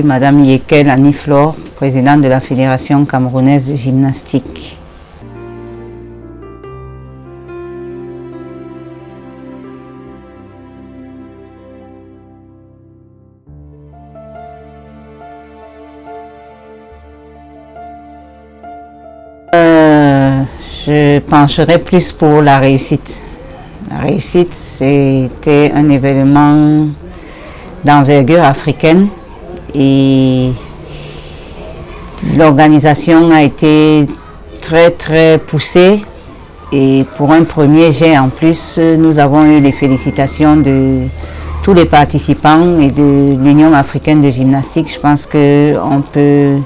et Madame Yekel Annie-Flore, présidente de la Fédération camerounaise de gymnastique. Je pencherais plus pour la réussite. La réussite, c'était un événement d'envergure africaine et l'organisation a été très poussée, et pour un premier jet en plus, nous avons eu les félicitations de tous les participants et de l'Union africaine de gymnastique. Je pense qu'on peut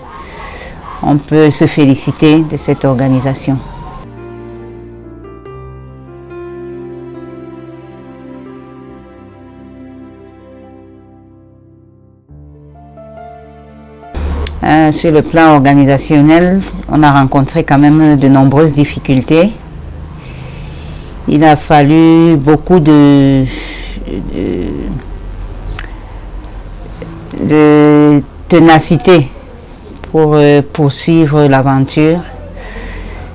se féliciter de cette organisation. Sur le plan organisationnel, on a rencontré quand même de nombreuses difficultés. Il a fallu beaucoup de ténacité pour poursuivre l'aventure.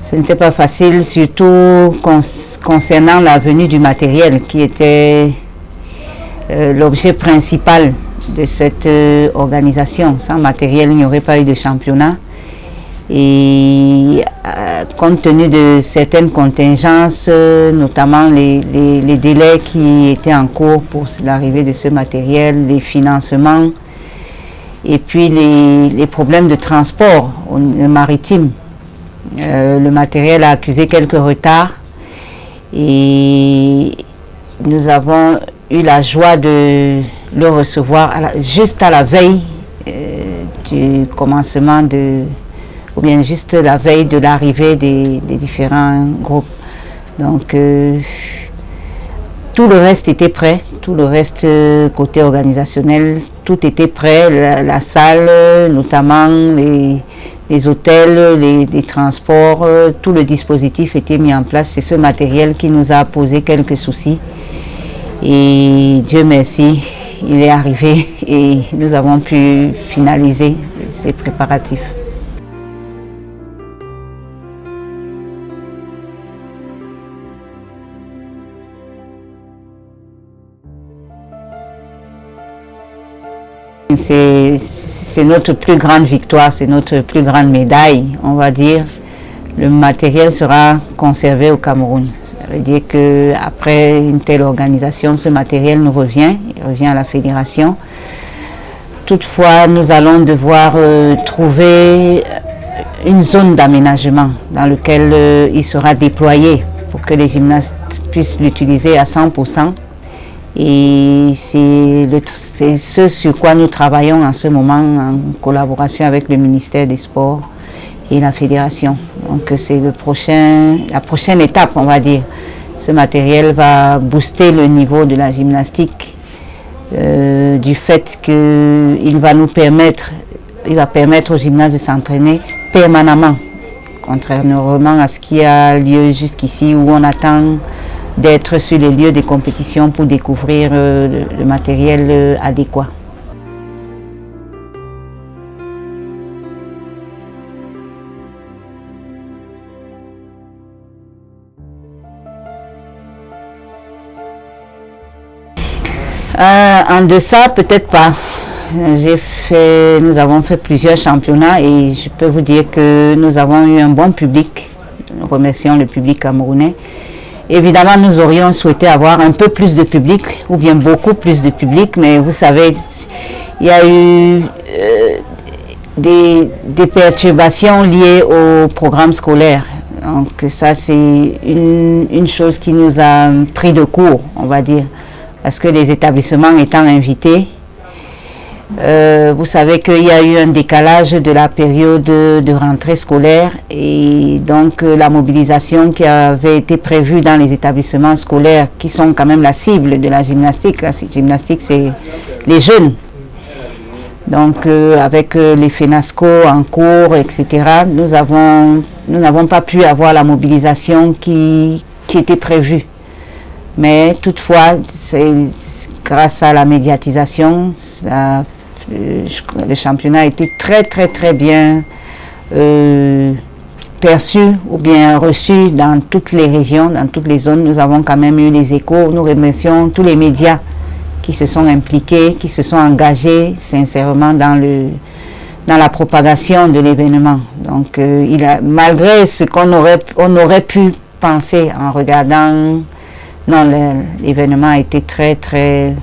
Ce n'était pas facile, surtout concernant la venue du matériel qui était l'objet principal de cette organisation. Sans matériel, il n'y aurait pas eu de championnat. Et compte tenu de certaines contingences, notamment les délais qui étaient en cours pour l'arrivée de ce matériel, les financements, et puis les problèmes de transport maritime. Le matériel a accusé quelques retards et nous avons eu la joie de le recevoir juste à la veille du commencement ou bien juste la veille de l'arrivée des différents groupes. Donc tout le reste était prêt, tout le reste côté organisationnel, tout était prêt, la salle, notamment les hôtels, les transports, tout le dispositif était mis en place. C'est ce matériel qui nous a posé quelques soucis. Et Dieu merci, il est arrivé et nous avons pu finaliser ces préparatifs. C'est notre plus grande victoire, c'est notre plus grande médaille, on va dire. Le matériel sera conservé au Cameroun. Ça veut dire qu'après une telle organisation, ce matériel il revient à la fédération. Toutefois, nous allons devoir trouver une zone d'aménagement dans laquelle il sera déployé pour que les gymnastes puissent l'utiliser à 100%. Et c'est ce sur quoi nous travaillons en ce moment en collaboration avec le ministère des Sports et la fédération. Donc c'est la prochaine étape, on va dire. Ce matériel va booster le niveau de la gymnastique du fait qu'il va permettre aux gymnastes de s'entraîner permanemment, contrairement à ce qui a lieu jusqu'ici où on attend d'être sur les lieux des compétitions pour découvrir le matériel adéquat. En deçà, peut-être pas. Nous avons fait plusieurs championnats et je peux vous dire que nous avons eu un bon public. Nous remercions le public camerounais. Évidemment, nous aurions souhaité avoir un peu plus de public, ou bien beaucoup plus de public, mais vous savez, il y a eu des perturbations liées au programme scolaire. Donc ça, c'est une chose qui nous a pris de court, on va dire, parce que les établissements étant invités, vous savez qu'il y a eu un décalage de la période de rentrée scolaire et donc la mobilisation qui avait été prévue dans les établissements scolaires qui sont quand même la cible de la gymnastique. La gymnastique, c'est les jeunes. Donc avec les FENASCO en cours, etc., nous n'avons pas pu avoir la mobilisation qui était prévue. Mais toutefois, c'est grâce à la médiatisation, ça Le championnat a été très bien perçu ou bien reçu dans toutes les régions, dans toutes les zones. Nous avons quand même eu les échos. Nous remercions tous les médias qui se sont impliqués, qui se sont engagés sincèrement dans la propagation de l'événement. Donc, malgré ce qu'on aurait pu penser en regardant, non, l'événement a été très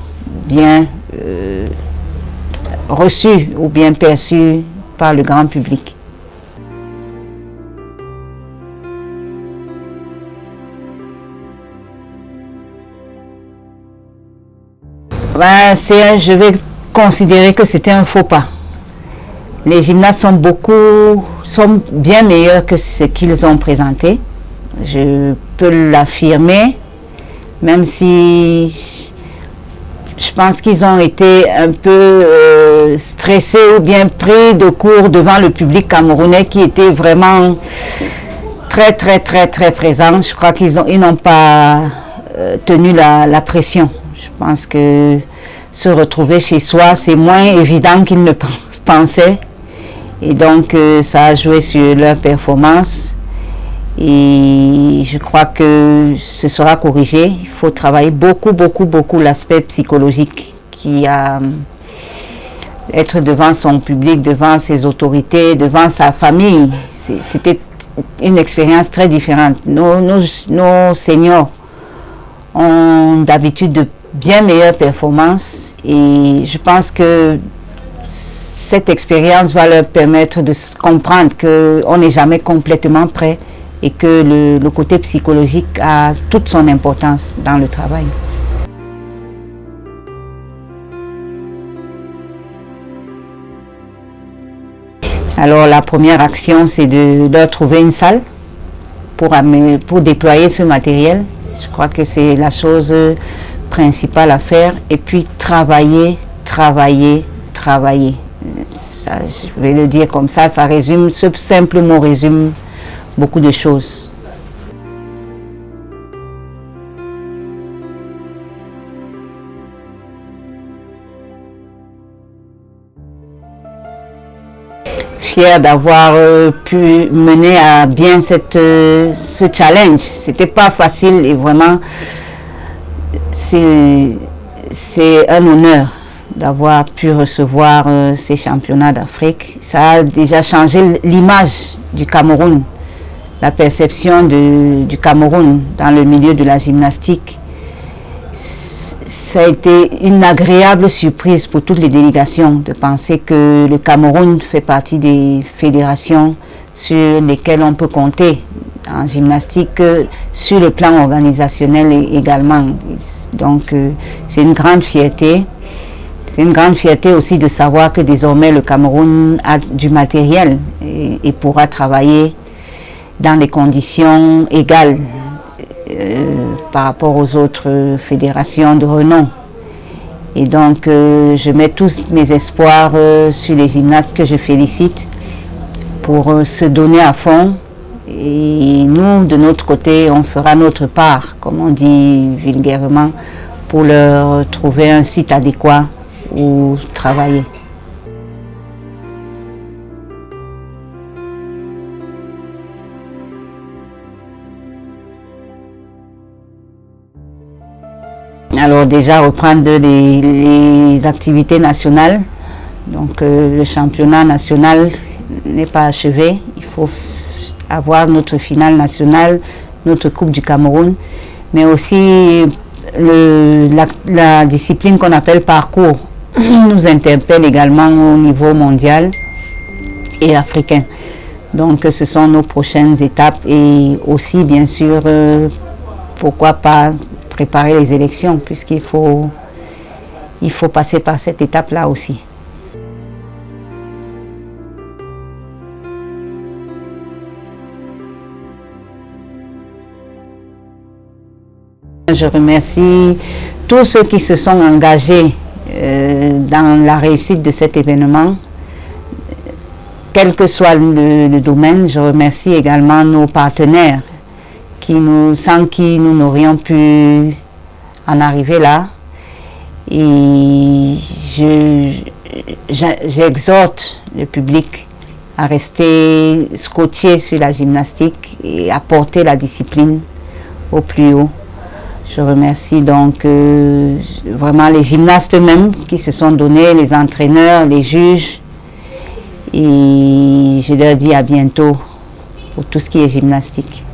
bien reçu ou bien perçu par le grand public. Je vais considérer que c'était un faux pas. Les gymnastes sont bien meilleurs que ce qu'ils ont présenté. Je peux l'affirmer, même si je pense qu'ils ont été un peu stressés ou bien pris de court devant le public camerounais qui était vraiment très présent. Je crois qu'ils n'ont pas tenu la pression. Je pense que se retrouver chez soi, c'est moins évident qu'ils ne pensaient. Et donc, ça a joué sur leur performance. Et je crois que ce sera corrigé. Il faut travailler beaucoup l'aspect psychologique être devant son public, devant ses autorités, devant sa famille. C'était une expérience très différente. Nos seniors ont d'habitude de bien meilleures performances et je pense que cette expérience va leur permettre de comprendre qu'on n'est jamais complètement prêt et que le côté psychologique a toute son importance dans le travail. Alors la première action, c'est de leur trouver une salle pour déployer ce matériel. Je crois que c'est la chose principale à faire. Et puis travailler. Ça, je vais le dire comme ça résume, ce simple mot résume beaucoup de choses. Fière d'avoir pu mener à bien ce challenge. C'était pas facile et vraiment c'est un honneur d'avoir pu recevoir ces championnats d'Afrique. Ça a déjà changé l'image du Cameroun, la perception du Cameroun dans le milieu de la gymnastique. Ça a été une agréable surprise pour toutes les délégations de penser que le Cameroun fait partie des fédérations sur lesquelles on peut compter en gymnastique, sur le plan organisationnel également. Donc c'est une grande fierté. C'est une grande fierté aussi de savoir que désormais le Cameroun a du matériel et pourra travailler dans des conditions égales par rapport aux autres fédérations de renom. Et donc je mets tous mes espoirs sur les gymnastes que je félicite pour se donner à fond. Et nous, de notre côté, on fera notre part, comme on dit vulgairement, pour leur trouver un site adéquat où travailler. Alors déjà reprendre les activités nationales. Donc le championnat national n'est pas achevé. Il faut avoir notre finale nationale, notre Coupe du Cameroun, mais aussi la discipline qu'on appelle parcours nous interpelle également au niveau mondial et africain. Donc ce sont nos prochaines étapes et aussi bien sûr pourquoi pas préparer les élections puisqu'il faut passer par cette étape-là aussi. Je remercie tous ceux qui se sont engagés dans la réussite de cet événement, quel que soit le domaine. Je remercie également nos partenaires sans qui nous n'aurions pu en arriver là. Et j'exhorte le public à rester scotché sur la gymnastique et à porter la discipline au plus haut. Je remercie donc vraiment les gymnastes eux-mêmes qui se sont donnés, les entraîneurs, les juges. Et je leur dis à bientôt pour tout ce qui est gymnastique.